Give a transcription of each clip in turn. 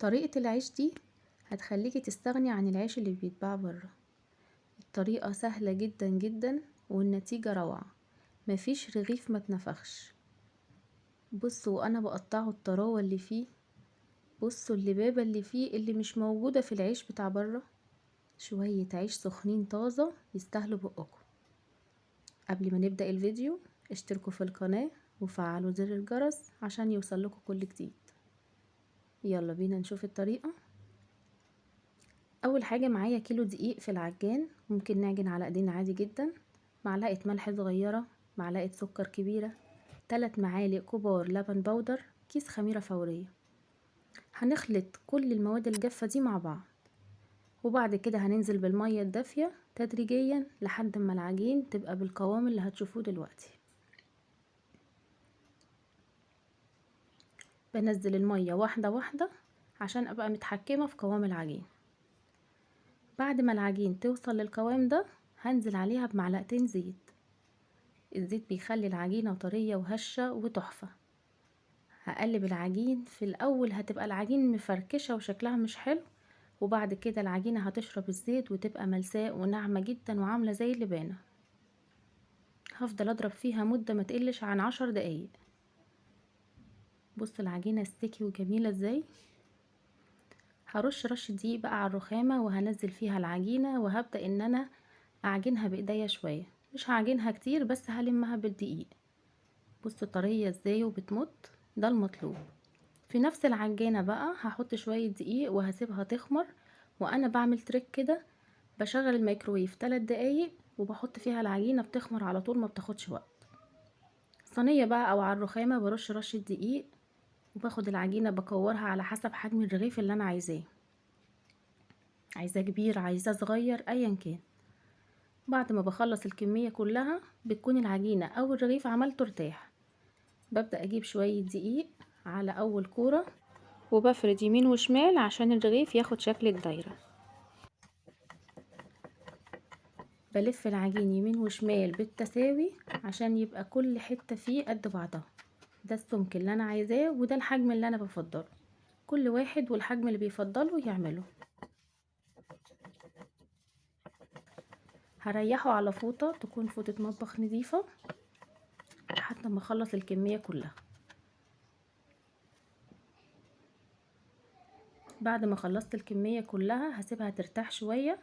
طريقة العيش دي هتخليكي تستغني عن العيش اللي بيتباع بره. الطريقة سهلة جدا جدا والنتيجة روعة، مفيش رغيف ما اتنفخش. بصوا انا بقطعه الطراوة اللي فيه، بصوا اللبابة اللي فيه اللي مش موجودة في العيش بتاع بره. شوية عيش سخنين طازة يستاهلوا بقكم. قبل ما نبدأ الفيديو اشتركوا في القناة وفعلوا زر الجرس عشان يوصلكوا كل جديد. يلا بينا نشوف الطريقة. اول حاجة معايا كيلو دقيق في العجان، ممكن نعجن على ايدينا عادي جدا. معلقة ملح صغيرة، معلقة سكر كبيرة، 3 معالق كبار لبن بودر، كيس خميرة فورية. هنخلط كل المواد الجافة دي مع بعض، وبعد كده هننزل بالمية الدافية تدريجيا لحد ما العجين تبقى بالقوام اللي هتشوفوه دلوقتي. بنزل المية واحدة واحدة عشان ابقى متحكمة في قوام العجين. بعد ما العجين توصل للقوام ده هنزل عليها بمعلقتين زيت. الزيت بيخلي العجينة طرية وهشة وتحفة. هقلب العجين، في الاول هتبقى العجين مفركشة وشكلها مش حلو، وبعد كده العجينة هتشرب الزيت وتبقى ملساء وناعمة جدا وعاملة زي اللبانة. هفضل اضرب فيها مدة ما تقلش عن 10 دقايق. بص العجينة ستيكي وجميلة ازاي. هرش رشة دقيق بقى على الرخامة وهنزل فيها العجينة، وهبدأ ان انا اعجنها بايديا شوية، مش هعجنها كتير بس هلمها بالدقيق. بص طرية ازاي وبتمط، ده المطلوب. في نفس العجانة بقى هحط شوية دقيق وهسيبها تخمر. وانا بعمل تريك كده، بشغل الميكروويف 3 دقايق وبحط فيها العجينة بتخمر على طول، ما بتاخدش وقت. صينية بقى او على الرخامة برش رشة دقيق، وباخد العجينة بكورها على حسب حجم الرغيف اللي انا عايزاه، عايزاه كبير عايزاه صغير ايا كان. بعد ما بخلص الكمية كلها بتكون العجينة او الرغيف عملته ارتاح. ببدأ اجيب شوية دقيق على اول كورة وبفرد يمين وشمال عشان الرغيف ياخد شكل الدايرة. بلف العجين يمين وشمال بالتساوي عشان يبقى كل حتة فيه قد بعضها. ده السمك اللي انا عايزاه وده الحجم اللي انا بفضله، كل واحد والحجم اللي بيفضله يعمله. هريحه على فوطة تكون فوطة مطبخ نظيفة لحد ما اخلص الكمية كلها. بعد ما خلصت الكمية كلها هسيبها ترتاح شوية،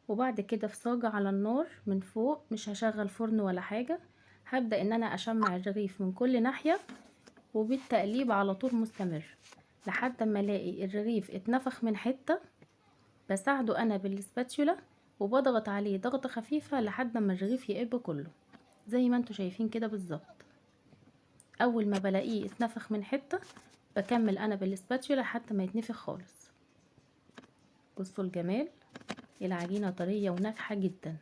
وبعد كده في صاجة على النار من فوق، مش هشغل فرن ولا حاجة. هبدأ ان انا اشمع الرغيف من كل ناحية وبالتقليب على طول مستمر لحد ما الاقي الرغيف اتنفخ من حتة. بساعده انا بالسباتشولا وبضغط عليه ضغطة خفيفة لحد ما الرغيف يقب كله زي ما انتوا شايفين كده بالظبط. اول ما بلاقيه اتنفخ من حتة بكمل انا بالسباتشولا حتى ما يتنفخ خالص. بصوا الجمال، العجينة طرية وناجحة جدا.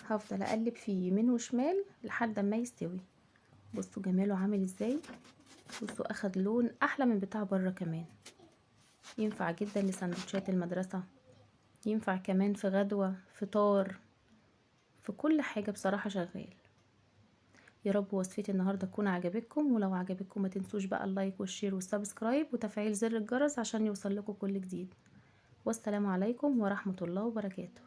هفضل اقلب فيه يمين وشمال لحد ما يستوي. بصوا جماله عامل ازاي، بصوا اخد لون احلى من بتاع بره كمان. ينفع جدا لسندوتشات المدرسة، ينفع كمان في غدوة فطار، في كل حاجة بصراحة شغال. يا رب وصفتي النهاردة تكون عجبتكم، ولو عجبتكم ما تنسوش بقى اللايك والشير والسبسكرايب وتفعيل زر الجرس عشان يوصل لكم كل جديد. والسلام عليكم ورحمة الله وبركاته.